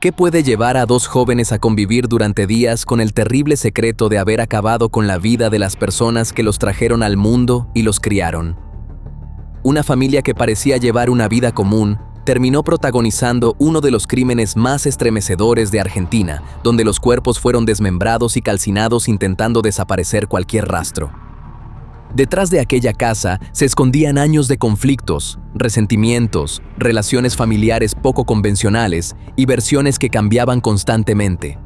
¿Qué puede llevar a dos jóvenes a convivir durante días con el terrible secreto de haber acabado con la vida de las personas que los trajeron al mundo y los criaron? Una familia que parecía llevar una vida común terminó protagonizando uno de los crímenes más estremecedores de Argentina, donde los cuerpos fueron desmembrados y calcinados intentando desaparecer cualquier rastro. Detrás de aquella casa se escondían años de conflictos, resentimientos, relaciones familiares poco convencionales y versiones que cambiaban constantemente.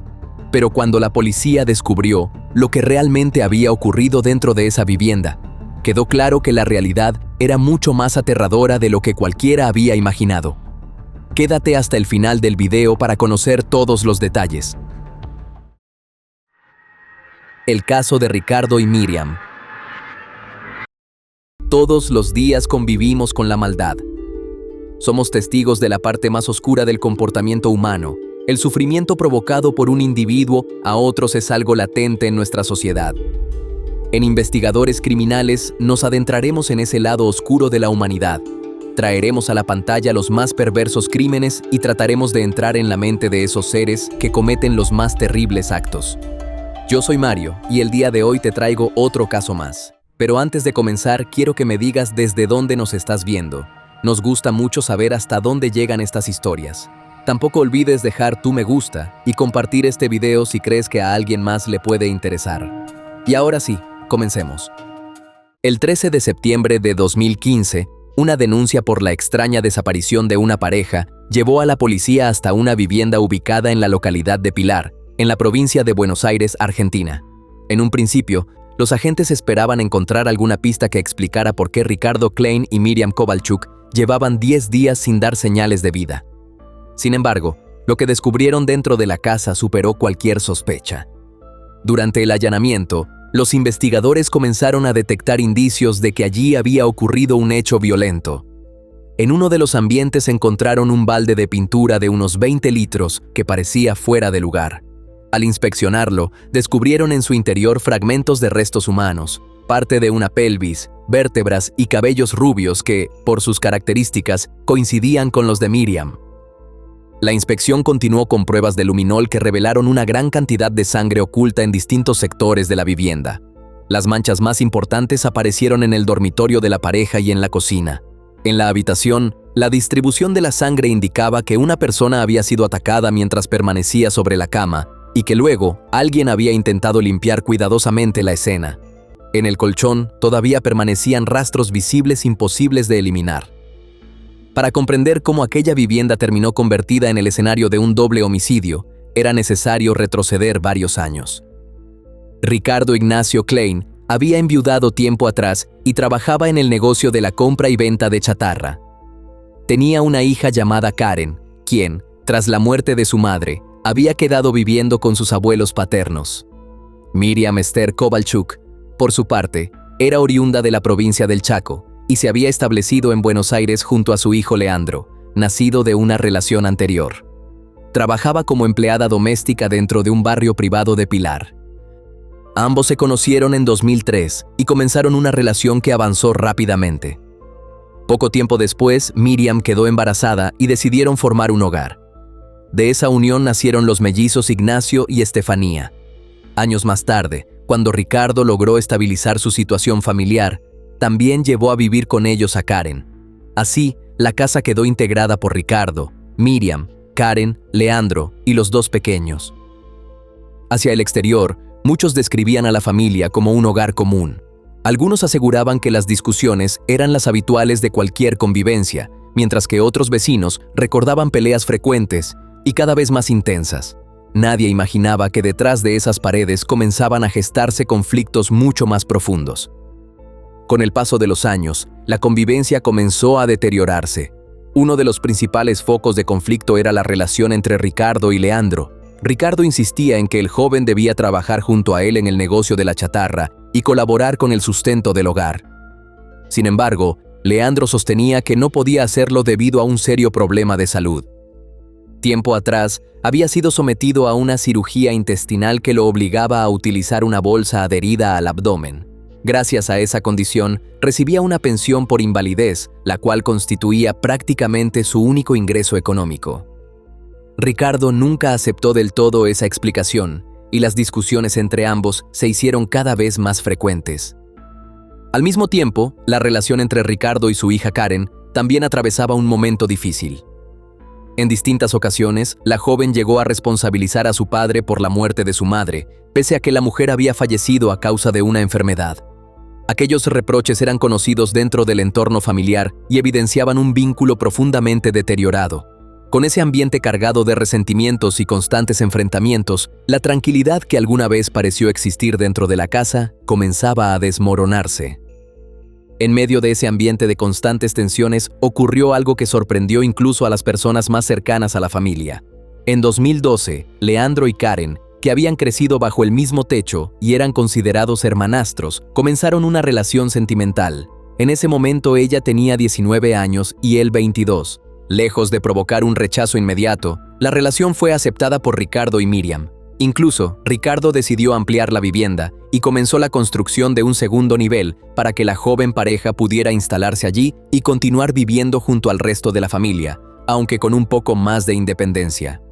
Pero cuando la policía descubrió lo que realmente había ocurrido dentro de esa vivienda, quedó claro que la realidad era mucho más aterradora de lo que cualquiera había imaginado. Quédate hasta el final del video para conocer todos los detalles. El caso de Ricardo y Miriam. Todos los días convivimos con la maldad. Somos testigos de la parte más oscura del comportamiento humano. El sufrimiento provocado por un individuo a otros es algo latente en nuestra sociedad. En Investigadores Criminales nos adentraremos en ese lado oscuro de la humanidad. Traeremos a la pantalla los más perversos crímenes y trataremos de entrar en la mente de esos seres que cometen los más terribles actos. Yo soy Mario y el día de hoy te traigo otro caso más. Pero antes de comenzar, quiero que me digas desde dónde nos estás viendo. Nos gusta mucho saber hasta dónde llegan estas historias. Tampoco olvides dejar tu me gusta y compartir este video si crees que a alguien más le puede interesar. Y ahora sí, comencemos. El 13 de septiembre de 2015, una denuncia por la extraña desaparición de una pareja llevó a la policía hasta una vivienda ubicada en la localidad de Pilar, en la provincia de Buenos Aires, Argentina. En un principio, los agentes esperaban encontrar alguna pista que explicara por qué Ricardo Klein y Miriam Kovalchuk llevaban 10 días sin dar señales de vida. Sin embargo, lo que descubrieron dentro de la casa superó cualquier sospecha. Durante el allanamiento, los investigadores comenzaron a detectar indicios de que allí había ocurrido un hecho violento. En uno de los ambientes encontraron un balde de pintura de unos 20 litros que parecía fuera de lugar. Al inspeccionarlo, descubrieron en su interior fragmentos de restos humanos, parte de una pelvis, vértebras y cabellos rubios que, por sus características, coincidían con los de Miriam. La inspección continuó con pruebas de luminol que revelaron una gran cantidad de sangre oculta en distintos sectores de la vivienda. Las manchas más importantes aparecieron en el dormitorio de la pareja y en la cocina. En la habitación, la distribución de la sangre indicaba que una persona había sido atacada mientras permanecía sobre la cama y que luego alguien había intentado limpiar cuidadosamente la escena. En el colchón todavía permanecían rastros visibles imposibles de eliminar. Para comprender cómo aquella vivienda terminó convertida en el escenario de un doble homicidio, era necesario retroceder varios años. Ricardo Ignacio Klein había enviudado tiempo atrás y trabajaba en el negocio de la compra y venta de chatarra. Tenía una hija llamada Karen, quien, tras la muerte de su madre, había quedado viviendo con sus abuelos paternos. Miriam Esther Kovalchuk, por su parte, era oriunda de la provincia del Chaco y se había establecido en Buenos Aires junto a su hijo Leandro, nacido de una relación anterior. Trabajaba como empleada doméstica dentro de un barrio privado de Pilar. Ambos se conocieron en 2003 y comenzaron una relación que avanzó rápidamente. Poco tiempo después, Miriam quedó embarazada y decidieron formar un hogar. De esa unión nacieron los mellizos Ignacio y Estefanía. Años más tarde, cuando Ricardo logró estabilizar su situación familiar, también llevó a vivir con ellos a Karen. Así, la casa quedó integrada por Ricardo, Miriam, Karen, Leandro y los dos pequeños. Hacia el exterior, muchos describían a la familia como un hogar común. Algunos aseguraban que las discusiones eran las habituales de cualquier convivencia, mientras que otros vecinos recordaban peleas frecuentes y cada vez más intensas. Nadie imaginaba que detrás de esas paredes comenzaban a gestarse conflictos mucho más profundos. Con el paso de los años, la convivencia comenzó a deteriorarse. Uno de los principales focos de conflicto era la relación entre Ricardo y Leandro. Ricardo insistía en que el joven debía trabajar junto a él en el negocio de la chatarra y colaborar con el sustento del hogar. Sin embargo, Leandro sostenía que no podía hacerlo debido a un serio problema de salud. Tiempo atrás, había sido sometido a una cirugía intestinal que lo obligaba a utilizar una bolsa adherida al abdomen. Gracias a esa condición, recibía una pensión por invalidez, la cual constituía prácticamente su único ingreso económico. Ricardo nunca aceptó del todo esa explicación, y las discusiones entre ambos se hicieron cada vez más frecuentes. Al mismo tiempo, la relación entre Ricardo y su hija Karen también atravesaba un momento difícil. En distintas ocasiones, la joven llegó a responsabilizar a su padre por la muerte de su madre, pese a que la mujer había fallecido a causa de una enfermedad. Aquellos reproches eran conocidos dentro del entorno familiar y evidenciaban un vínculo profundamente deteriorado. Con ese ambiente cargado de resentimientos y constantes enfrentamientos, la tranquilidad que alguna vez pareció existir dentro de la casa comenzaba a desmoronarse. En medio de ese ambiente de constantes tensiones ocurrió algo que sorprendió incluso a las personas más cercanas a la familia. En 2012, Leandro y Karen, que habían crecido bajo el mismo techo y eran considerados hermanastros, comenzaron una relación sentimental. En ese momento ella tenía 19 años y él 22. Lejos de provocar un rechazo inmediato, la relación fue aceptada por Ricardo y Miriam. Incluso, Ricardo decidió ampliar la vivienda y comenzó la construcción de un segundo nivel para que la joven pareja pudiera instalarse allí y continuar viviendo junto al resto de la familia, aunque con un poco más de independencia.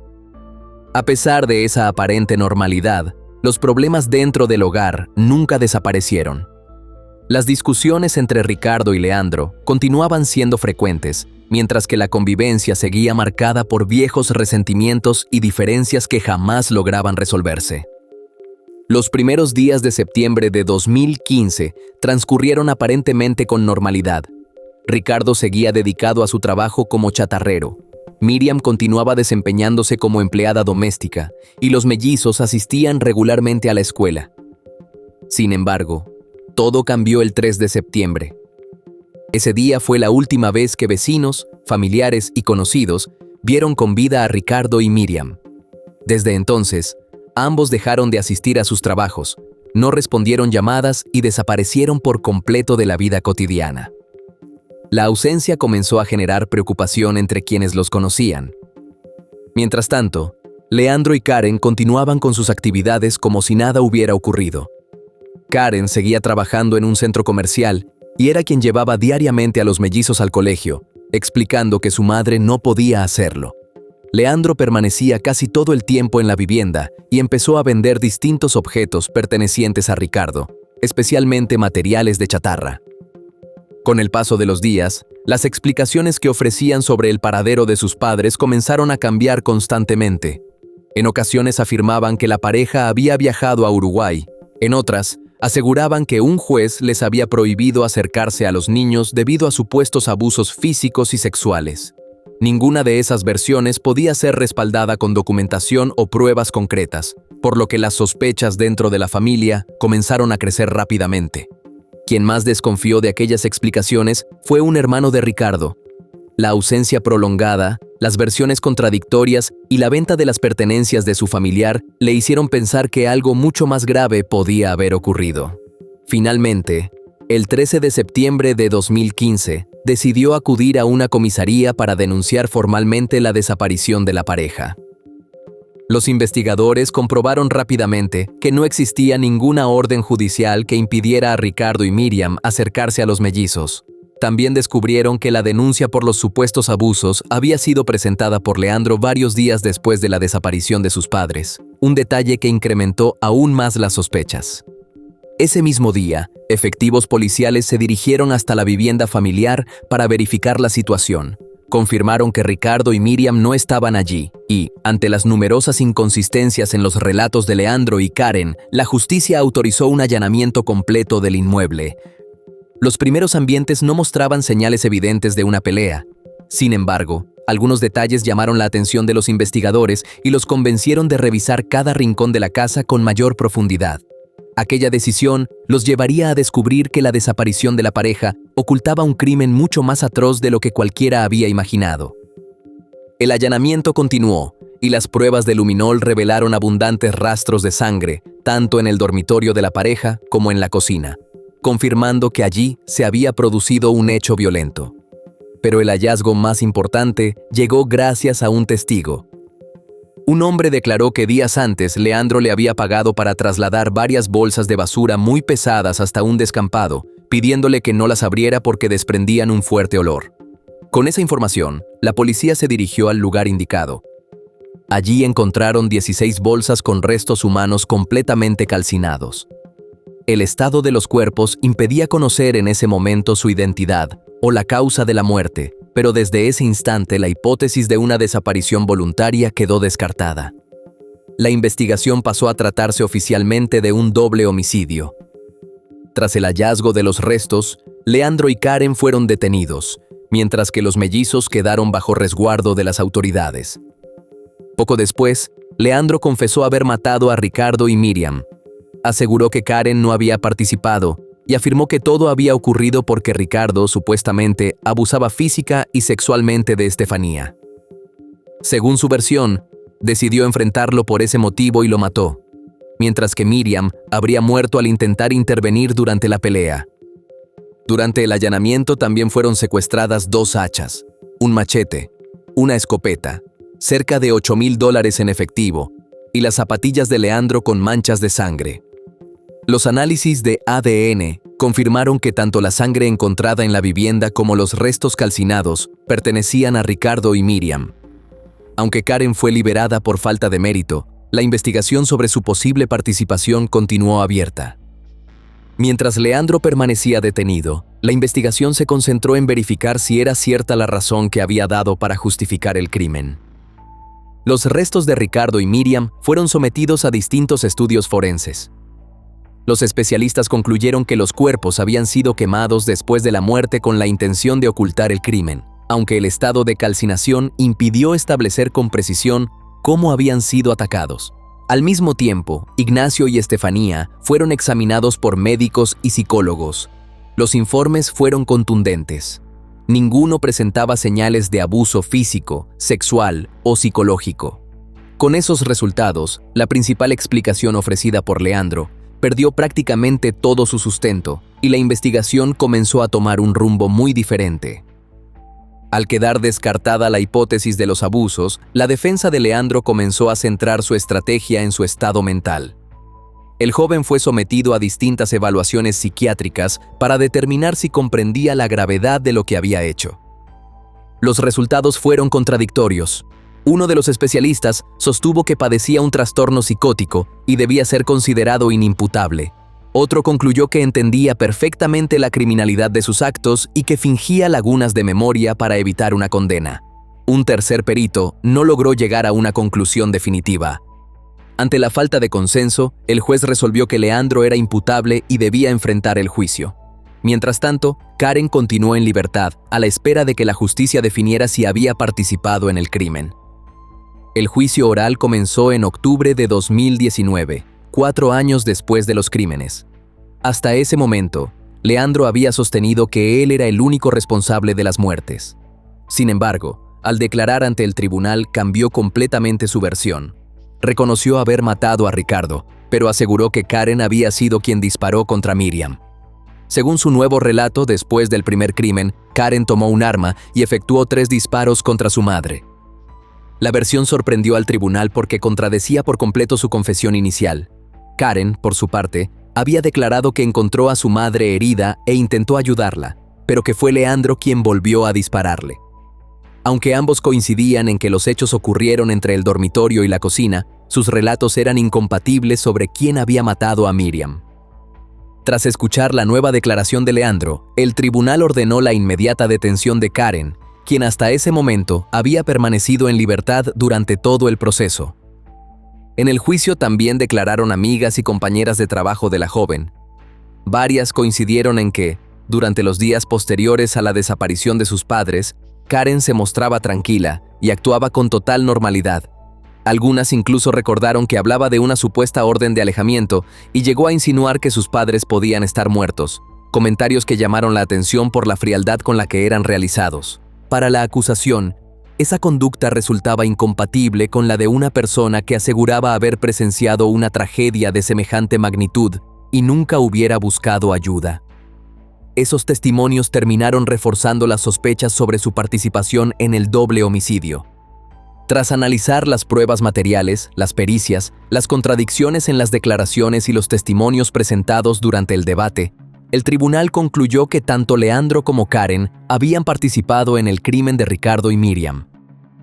A pesar de esa aparente normalidad, los problemas dentro del hogar nunca desaparecieron. Las discusiones entre Ricardo y Leandro continuaban siendo frecuentes, mientras que la convivencia seguía marcada por viejos resentimientos y diferencias que jamás lograban resolverse. Los primeros días de septiembre de 2015 transcurrieron aparentemente con normalidad. Ricardo seguía dedicado a su trabajo como chatarrero. Miriam continuaba desempeñándose como empleada doméstica y los mellizos asistían regularmente a la escuela. Sin embargo, todo cambió el 3 de septiembre. Ese día fue la última vez que vecinos, familiares y conocidos vieron con vida a Ricardo y Miriam. Desde entonces, ambos dejaron de asistir a sus trabajos, no respondieron llamadas y desaparecieron por completo de la vida cotidiana. La ausencia comenzó a generar preocupación entre quienes los conocían. Mientras tanto, Leandro y Karen continuaban con sus actividades como si nada hubiera ocurrido. Karen seguía trabajando en un centro comercial y era quien llevaba diariamente a los mellizos al colegio, explicando que su madre no podía hacerlo. Leandro permanecía casi todo el tiempo en la vivienda y empezó a vender distintos objetos pertenecientes a Ricardo, especialmente materiales de chatarra. Con el paso de los días, las explicaciones que ofrecían sobre el paradero de sus padres comenzaron a cambiar constantemente. En ocasiones afirmaban que la pareja había viajado a Uruguay, en otras, aseguraban que un juez les había prohibido acercarse a los niños debido a supuestos abusos físicos y sexuales. Ninguna de esas versiones podía ser respaldada con documentación o pruebas concretas, por lo que las sospechas dentro de la familia comenzaron a crecer rápidamente. Quien más desconfió de aquellas explicaciones fue un hermano de Ricardo. La ausencia prolongada, las versiones contradictorias y la venta de las pertenencias de su familiar le hicieron pensar que algo mucho más grave podía haber ocurrido. Finalmente, el 13 de septiembre de 2015, decidió acudir a una comisaría para denunciar formalmente la desaparición de la pareja. Los investigadores comprobaron rápidamente que no existía ninguna orden judicial que impidiera a Ricardo y Miriam acercarse a los mellizos. También descubrieron que la denuncia por los supuestos abusos había sido presentada por Leandro varios días después de la desaparición de sus padres, un detalle que incrementó aún más las sospechas. Ese mismo día, efectivos policiales se dirigieron hasta la vivienda familiar para verificar la situación. Confirmaron que Ricardo y Miriam no estaban allí y, ante las numerosas inconsistencias en los relatos de Leandro y Karen, la justicia autorizó un allanamiento completo del inmueble. Los primeros ambientes no mostraban señales evidentes de una pelea. Sin embargo, algunos detalles llamaron la atención de los investigadores y los convencieron de revisar cada rincón de la casa con mayor profundidad. Aquella decisión los llevaría a descubrir que la desaparición de la pareja ocultaba un crimen mucho más atroz de lo que cualquiera había imaginado. El allanamiento continuó, y las pruebas de luminol revelaron abundantes rastros de sangre, tanto en el dormitorio de la pareja como en la cocina, confirmando que allí se había producido un hecho violento. Pero el hallazgo más importante llegó gracias a un testigo. Un hombre declaró que días antes Leandro le había pagado para trasladar varias bolsas de basura muy pesadas hasta un descampado, pidiéndole que no las abriera porque desprendían un fuerte olor. Con esa información, la policía se dirigió al lugar indicado. Allí encontraron 16 bolsas con restos humanos completamente calcinados. El estado de los cuerpos impedía conocer en ese momento su identidad o la causa de la muerte, pero desde ese instante la hipótesis de una desaparición voluntaria quedó descartada. La investigación pasó a tratarse oficialmente de un doble homicidio. Tras el hallazgo de los restos, Leandro y Karen fueron detenidos, mientras que los mellizos quedaron bajo resguardo de las autoridades. Poco después, Leandro confesó haber matado a Ricardo y Miriam. Aseguró que Karen no había participado y afirmó que todo había ocurrido porque Ricardo, supuestamente, abusaba física y sexualmente de Estefanía. Según su versión, decidió enfrentarlo por ese motivo y lo mató, mientras que Miriam habría muerto al intentar intervenir durante la pelea. Durante el allanamiento también fueron secuestradas 2 hachas, un machete, una escopeta, cerca de $8,000 en efectivo y las zapatillas de Leandro con manchas de sangre. Los análisis de ADN confirmaron que tanto la sangre encontrada en la vivienda como los restos calcinados pertenecían a Ricardo y Miriam. Aunque Karen fue liberada por falta de mérito, la investigación sobre su posible participación continuó abierta. Mientras Leandro permanecía detenido, la investigación se concentró en verificar si era cierta la razón que había dado para justificar el crimen. Los restos de Ricardo y Miriam fueron sometidos a distintos estudios forenses. Los especialistas concluyeron que los cuerpos habían sido quemados después de la muerte con la intención de ocultar el crimen, aunque el estado de calcinación impidió establecer con precisión cómo habían sido atacados. Al mismo tiempo, Ignacio y Estefanía fueron examinados por médicos y psicólogos. Los informes fueron contundentes. Ninguno presentaba señales de abuso físico, sexual o psicológico. Con esos resultados, la principal explicación ofrecida por Leandro perdió prácticamente todo su sustento y la investigación comenzó a tomar un rumbo muy diferente. Al quedar descartada la hipótesis de los abusos, la defensa de Leandro comenzó a centrar su estrategia en su estado mental. El joven fue sometido a distintas evaluaciones psiquiátricas para determinar si comprendía la gravedad de lo que había hecho. Los resultados fueron contradictorios. Uno de los especialistas sostuvo que padecía un trastorno psicótico y debía ser considerado inimputable. Otro concluyó que entendía perfectamente la criminalidad de sus actos y que fingía lagunas de memoria para evitar una condena. Un tercer perito no logró llegar a una conclusión definitiva. Ante la falta de consenso, el juez resolvió que Leandro era imputable y debía enfrentar el juicio. Mientras tanto, Karen continuó en libertad, a la espera de que la justicia definiera si había participado en el crimen. El juicio oral comenzó en octubre de 2019, 4 años después de los crímenes. Hasta ese momento, Leandro había sostenido que él era el único responsable de las muertes. Sin embargo, al declarar ante el tribunal cambió completamente su versión. Reconoció haber matado a Ricardo, pero aseguró que Karen había sido quien disparó contra Miriam. Según su nuevo relato, después del primer crimen, Karen tomó un arma y efectuó 3 disparos contra su madre. La versión sorprendió al tribunal porque contradecía por completo su confesión inicial. Karen, por su parte, había declarado que encontró a su madre herida e intentó ayudarla, pero que fue Leandro quien volvió a dispararle. Aunque ambos coincidían en que los hechos ocurrieron entre el dormitorio y la cocina, sus relatos eran incompatibles sobre quién había matado a Miriam. Tras escuchar la nueva declaración de Leandro, el tribunal ordenó la inmediata detención de Karen, quien hasta ese momento había permanecido en libertad durante todo el proceso. En el juicio también declararon amigas y compañeras de trabajo de la joven. Varias coincidieron en que, durante los días posteriores a la desaparición de sus padres, Karen se mostraba tranquila y actuaba con total normalidad. Algunas incluso recordaron que hablaba de una supuesta orden de alejamiento y llegó a insinuar que sus padres podían estar muertos, comentarios que llamaron la atención por la frialdad con la que eran realizados. Para la acusación, esa conducta resultaba incompatible con la de una persona que aseguraba haber presenciado una tragedia de semejante magnitud y nunca hubiera buscado ayuda. Esos testimonios terminaron reforzando las sospechas sobre su participación en el doble homicidio. Tras analizar las pruebas materiales, las pericias, las contradicciones en las declaraciones y los testimonios presentados durante el debate, el tribunal concluyó que tanto Leandro como Karen habían participado en el crimen de Ricardo y Miriam.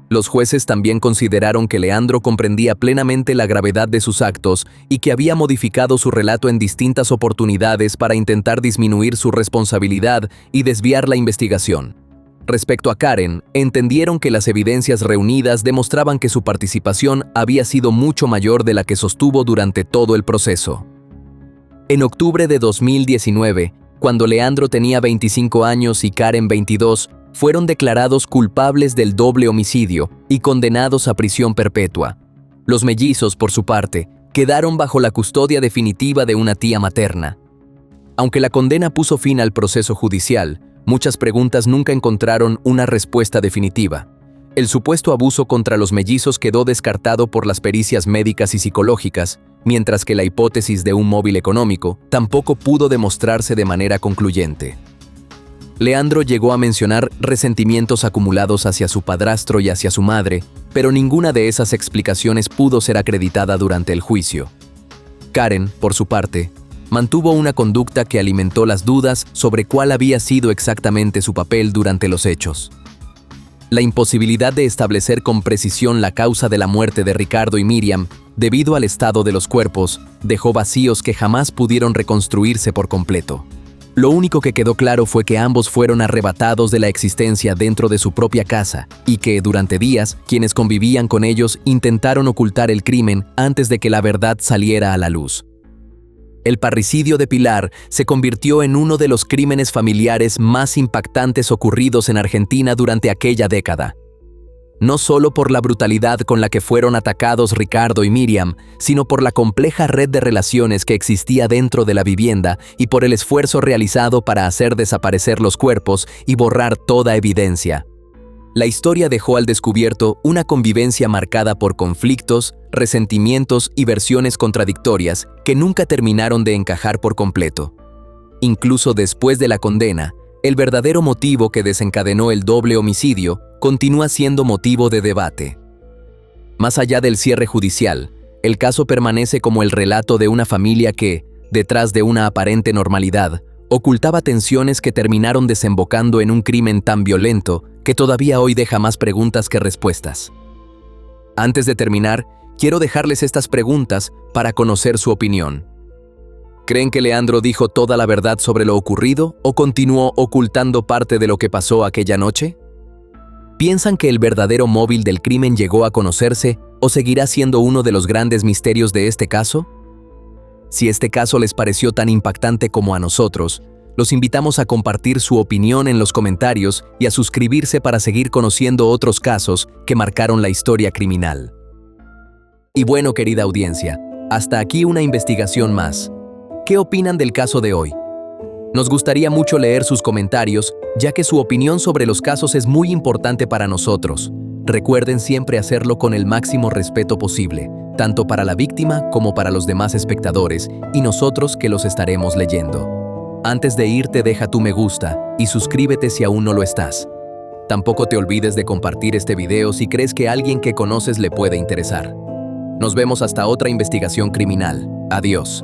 Los jueces también consideraron que Leandro comprendía plenamente la gravedad de sus actos y que había modificado su relato en distintas oportunidades para intentar disminuir su responsabilidad y desviar la investigación. Respecto a Karen, entendieron que las evidencias reunidas demostraban que su participación había sido mucho mayor de la que sostuvo durante todo el proceso. En octubre de 2019, cuando Leandro tenía 25 años y Karen 22, fueron declarados culpables del doble homicidio y condenados a prisión perpetua. Los mellizos, por su parte, quedaron bajo la custodia definitiva de una tía materna. Aunque la condena puso fin al proceso judicial, muchas preguntas nunca encontraron una respuesta definitiva. El supuesto abuso contra los mellizos quedó descartado por las pericias médicas y psicológicas, mientras que la hipótesis de un móvil económico tampoco pudo demostrarse de manera concluyente. Leandro llegó a mencionar resentimientos acumulados hacia su padrastro y hacia su madre, pero ninguna de esas explicaciones pudo ser acreditada durante el juicio. Karen, por su parte, mantuvo una conducta que alimentó las dudas sobre cuál había sido exactamente su papel durante los hechos. La imposibilidad de establecer con precisión la causa de la muerte de Ricardo y Miriam, debido al estado de los cuerpos, dejó vacíos que jamás pudieron reconstruirse por completo. Lo único que quedó claro fue que ambos fueron arrebatados de la existencia dentro de su propia casa y que, durante días, quienes convivían con ellos intentaron ocultar el crimen antes de que la verdad saliera a la luz. El parricidio de Pilar se convirtió en uno de los crímenes familiares más impactantes ocurridos en Argentina durante aquella década. No solo por la brutalidad con la que fueron atacados Ricardo y Miriam, sino por la compleja red de relaciones que existía dentro de la vivienda y por el esfuerzo realizado para hacer desaparecer los cuerpos y borrar toda evidencia. La historia dejó al descubierto una convivencia marcada por conflictos, resentimientos y versiones contradictorias que nunca terminaron de encajar por completo. Incluso después de la condena, el verdadero motivo que desencadenó el doble homicidio continúa siendo motivo de debate. Más allá del cierre judicial, el caso permanece como el relato de una familia que, detrás de una aparente normalidad, ocultaba tensiones que terminaron desembocando en un crimen tan violento que todavía hoy deja más preguntas que respuestas. Antes de terminar, quiero dejarles estas preguntas para conocer su opinión. ¿Creen que Leandro dijo toda la verdad sobre lo ocurrido o continuó ocultando parte de lo que pasó aquella noche? ¿Piensan que el verdadero móvil del crimen llegó a conocerse o seguirá siendo uno de los grandes misterios de este caso? Si este caso les pareció tan impactante como a nosotros, los invitamos a compartir su opinión en los comentarios y a suscribirse para seguir conociendo otros casos que marcaron la historia criminal. Y bueno, querida audiencia, hasta aquí una investigación más. ¿Qué opinan del caso de hoy? Nos gustaría mucho leer sus comentarios, ya que su opinión sobre los casos es muy importante para nosotros. Recuerden siempre hacerlo con el máximo respeto posible, tanto para la víctima como para los demás espectadores, y nosotros que los estaremos leyendo. Antes de irte, deja tu me gusta y suscríbete si aún no lo estás. Tampoco te olvides de compartir este video si crees que a alguien que conoces le puede interesar. Nos vemos hasta otra investigación criminal. Adiós.